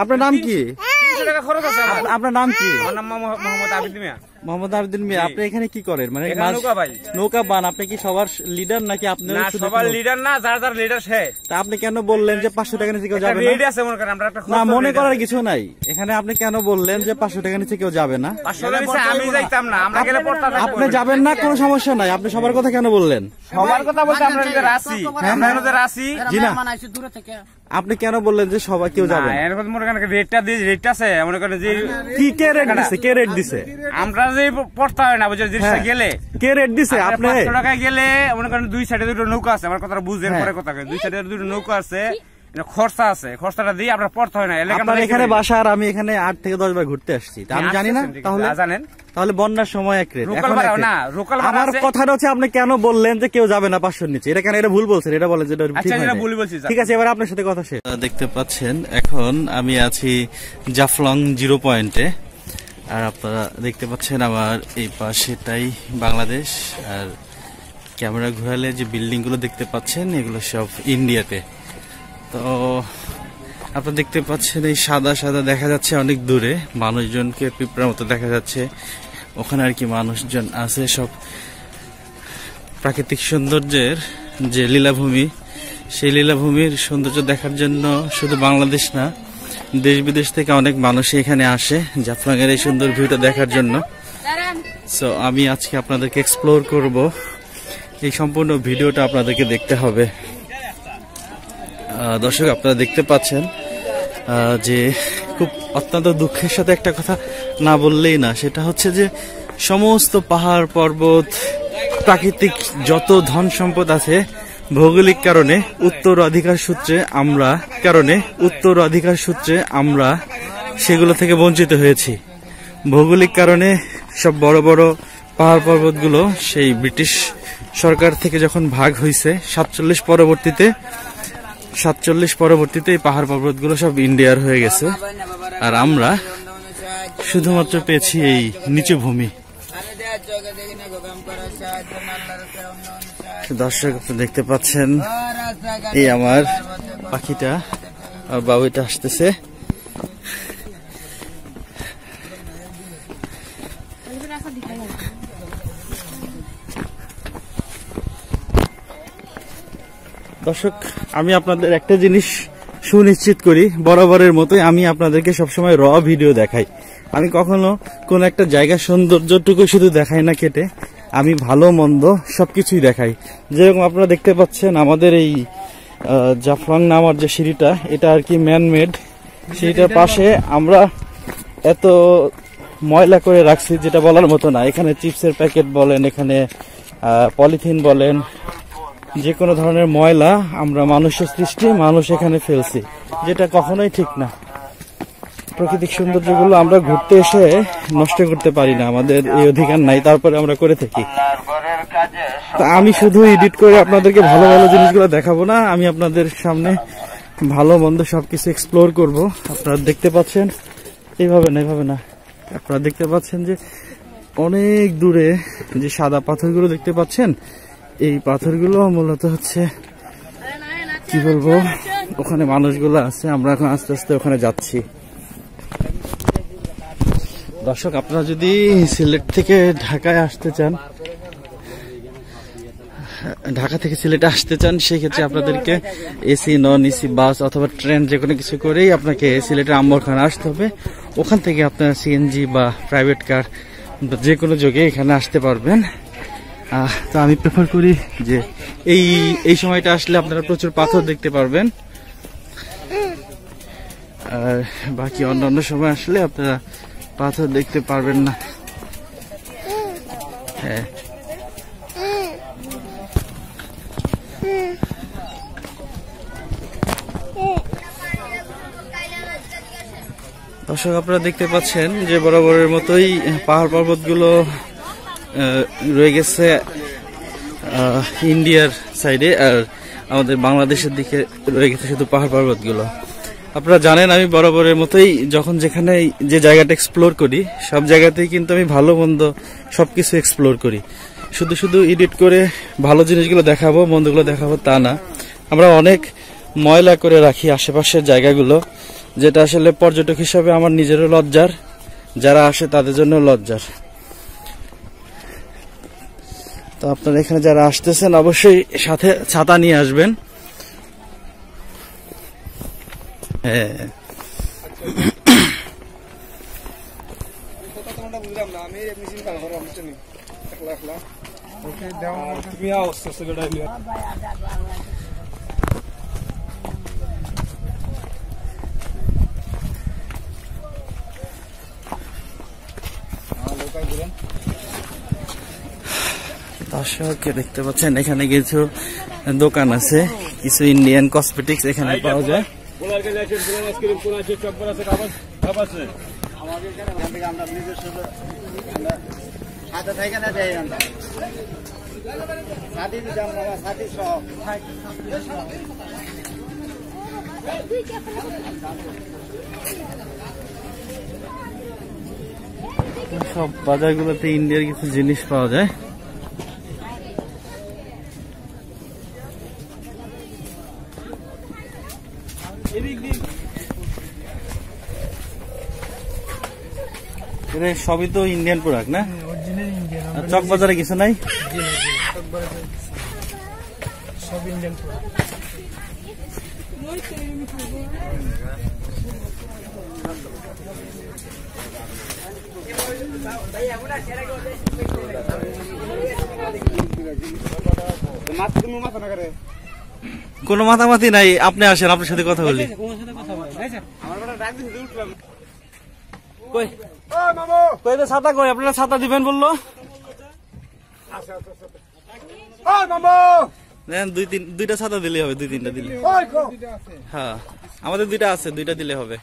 আপনার নাম কি? আপনার নাম কি? মোহাম্মদ আবিদিন মিয়া। আপনি এখানে কি করেন? মানে নৌকা বান। আপনি কি সবার লিডার নাকি আপনি? সবার লিডার না, যার যার লিডার সে। তা আপনি কেন বললেন যে 500 টাকা নিচে কেউ যাবে না? মনে করার কিছু নাই এখানে। আপনি কেন বললেন যে 500 টাকা নিচে কেউ যাবে না? আমি যাইতাম না, আমরা গেলে আপনি যাবেন না, কোনো সমস্যা নাই। আপনি সবার কথা কেন বললেন? সবার কথা বলতে আমরা রাসি, জি না, আপনি কেন বললেন যে সবাই কেউ যাবে না? এরকম মনে করেন রেটটা দিয়ে রেটটা আছে, মনে করেন যে কি কে রেট দিছে? কে রেট দিছে? আমরা যে পড়তে হয় না, বুঝছেন? জিনিসটা গেলে কে রেট দিছে? আপনি 500 টাকায় গেলে মনে করেন দুই সাইডে দুটো নৌকা আছে। আমার কথাটা বুঝেন পরে কথা, দুই সাইডে দুটো নৌকা আছে, খরচা আছে। খরচাটা দিয়ে আপনার পড়তে হয় না। আপনার এখানে বাসা আর আমি এখানে 8 থেকে 10 বার ঘুরতে আসছি, আমি জানি না। তাহলে জানেন, তাহলে বন্যার সময় এক রেট। আমার কথাটা হচ্ছে আপনি কেন বললেন যে কেউ যাবে না 500 নিচে? এটা কেন? এটা ভুল বলছেন, এটা বলেন যেটা ঠিক আছে। এবার আপনার সাথে কথা শেষ। দেখতে পাচ্ছেন এখন আমি আছি জাফলং 0 পয়েন্টে, আর আপনারা দেখতে পাচ্ছেন আমার এই পাশেটাই বাংলাদেশ, আর ক্যামেরা ঘোরালে যে বিল্ডিং গুলো দেখতে পাচ্ছেন এগুলো সব ইন্ডিয়াতে। তো আপনারা দেখতে পাচ্ছেন এই সাদা সাদা দেখা যাচ্ছে অনেক দূরে, মানুষজনকে পিঁপড়ার মতো দেখা যাচ্ছে। ওখানে আর কি মানুষজন আছে, সব প্রাকৃতিক সৌন্দর্যের যে লীলাভূমি, সেই লীলাভূমির সৌন্দর্য দেখার জন্য শুধু বাংলাদেশ না, দেশ বিদেশ থেকে অনেক মানুষই এখানে আসে জাফলং এর এই সুন্দর ভিউটা দেখার জন্য। সো আমি আজকে আপনাদেরকে এক্সপ্লোর করব, এই সম্পূর্ণ ভিডিওটা আপনাদেরকে দেখতে হবে। দর্শক, আপনারা দেখতে পাচ্ছেন যে খুব অত্যন্ত দুঃখের সাথে একটা কথা না বললেই না, সেটা হচ্ছে যে সমস্ত পাহাড় পর্বত প্রাকৃতিক যত ধন সম্পদ আছে ভৌগোলিক কারণে উত্তরাধিকার সূত্রে আমরা সেগুলো থেকে বঞ্চিত হয়েছি। ভৌগোলিক কারণে সব বড় বড় পাহাড় পর্বতগুলো সেই ব্রিটিশ সরকার থেকে যখন ভাগ হয়েছে 47 পরবর্তীতে এই পাহাড় পর্বতগুলো সব ইন্ডিয়ার হয়ে গেছে, আর আমরা শুধুমাত্র পেয়েছি এই নিচু ভূমি। দর্শক, আপনি দেখতে পাচ্ছেন এই আমার পাখিটা আর বাবুটা আসতেছে। দর্শক, আমি আপনাদের একটা জিনিস সুনিশ্চিত করি, বরাবরের মতোই আমি আপনাদেরকে সবসময় র ভিডিও দেখাই। আমি কখনো কোন একটা জায়গার সৌন্দর্যটুকু শুধু দেখাই না কেটে, আমি ভালো মন্দ সবকিছুই দেখাই। যেরকম আপনারা দেখতে পাচ্ছেন আমাদের এই জাফলং নামার যে সিঁড়িটা, এটা আর কি ম্যানমেড। সিঁড়িটার পাশে আমরা এত ময়লা করে রাখছি যেটা বলার মতো না। এখানে চিপসের প্যাকেট বলেন, এখানে পলিথিন বলেন, যে কোনো ধরনের ময়লা আমরা মানুষের সৃষ্টি, মানুষ এখানে ফেলছি, যেটা কখনোই ঠিক না। প্রাকৃতিক সৌন্দর্যগুলো আমরা ঘুরতে এসে নষ্ট করতে পারি না, আমাদের এই অধিকার নাই, তারপরে আমরা করে থাকি। আমি শুধু এডিট করে আপনাদেরকে ভালো ভালো জিনিসগুলো দেখাবো না, আমি আপনাদের সামনে ভালো মন্দ সবকিছু এক্সপ্লোর করব। আপনারা দেখতে পাচ্ছেন এইভাবে না, আপনারা দেখতে পাচ্ছেন যে অনেক দূরে যে সাদা পাথরগুলো দেখতে পাচ্ছেন, এই পাথরগুলো মূলত হচ্ছে কি বলবো, ওখানে মানুষগুলো আছে। আমরা এখন আস্তে আস্তে ওখানে যাচ্ছি। দর্শক, আপনারা যদি সিলেট থেকে ঢাকায় আসতে চান, ঢাকা থেকে সিলেটে আসতে চান, সেই ক্ষেত্রে আপনাদেরকে এসি, নন এসি বাস অথবা ট্রেন যে কোনো কিছু করেই আপনাকে সিলেটের আম্বরখানা আসতে হবে। ওখান থেকে আপনারা সিএনজি বা প্রাইভেট কার যে কোনো যোগে এখানে আসতে পারবেন। তো আমি প্রেফার করি যে এই সময়টা আসলে আপনারা প্রচুর পাথর দেখতে পারবেন, আর বাকি অন্যান্য সময় আসলে আপনারা পাথর দেখতে পারবেন না। হ্যাঁ, দর্শক, আপনারা দেখতে পাচ্ছেন যে বরাবরের মতোই পাহাড় পর্বতগুলো রয়ে গেছে ইন্ডিয়ার সাইডে, আর আমাদের বাংলাদেশের দিকে রয়ে গেছে শুধু পাহাড় পর্বতগুলো। আপনারা জানেন আমি বরাবরের মতোই যখন যেখানে যে জায়গাটা এক্সপ্লোর করি, সব জায়গাতেই কিন্তু আমি ভালো মন্দ সবকিছু এক্সপ্লোর করি। শুধু এডিট করে ভালো জিনিসগুলো দেখাবো, মন্দগুলো দেখাবো তা না। আমরা অনেক ময়লা করে রাখি আশেপাশের জায়গাগুলো, যেটা আসলে পর্যটক হিসাবে আমার নিজেরও লজ্জার, যারা আসে তাদের জন্য লজ্জার। তো আপনারা এখানে যারা আসতেছেন অবশ্যই সাথে ছাতা নিয়ে আসবেন। হ্যাঁ, দর্শক দেখতে পাচ্ছেন এখানে কিছু দোকান আছে, কিছু ইন্ডিয়ান কসমেটিক্স এখানে পাওয়া যায়। সব বাজারগুলোতে ইন্ডিয়ার কিছু জিনিস পাওয়া যায়। সবই তো ইন্ডিয়ান প্রোডাক্ট না? চক বাজারে কিছু নাই? সব ইন্ডিয়ান প্রোডাক্ট। কোনো মাতামাতি নাই, আপনি আসেন, আপনার সাথে কথা বলি। ছাতা কই? আপনারা ছাতা দিবেন বললো। দুইটা ছাতা দিলে হবে, 2-3টা দিলে। হ্যাঁ, আমাদের 2টা আছে, 2টা দিলে হবে।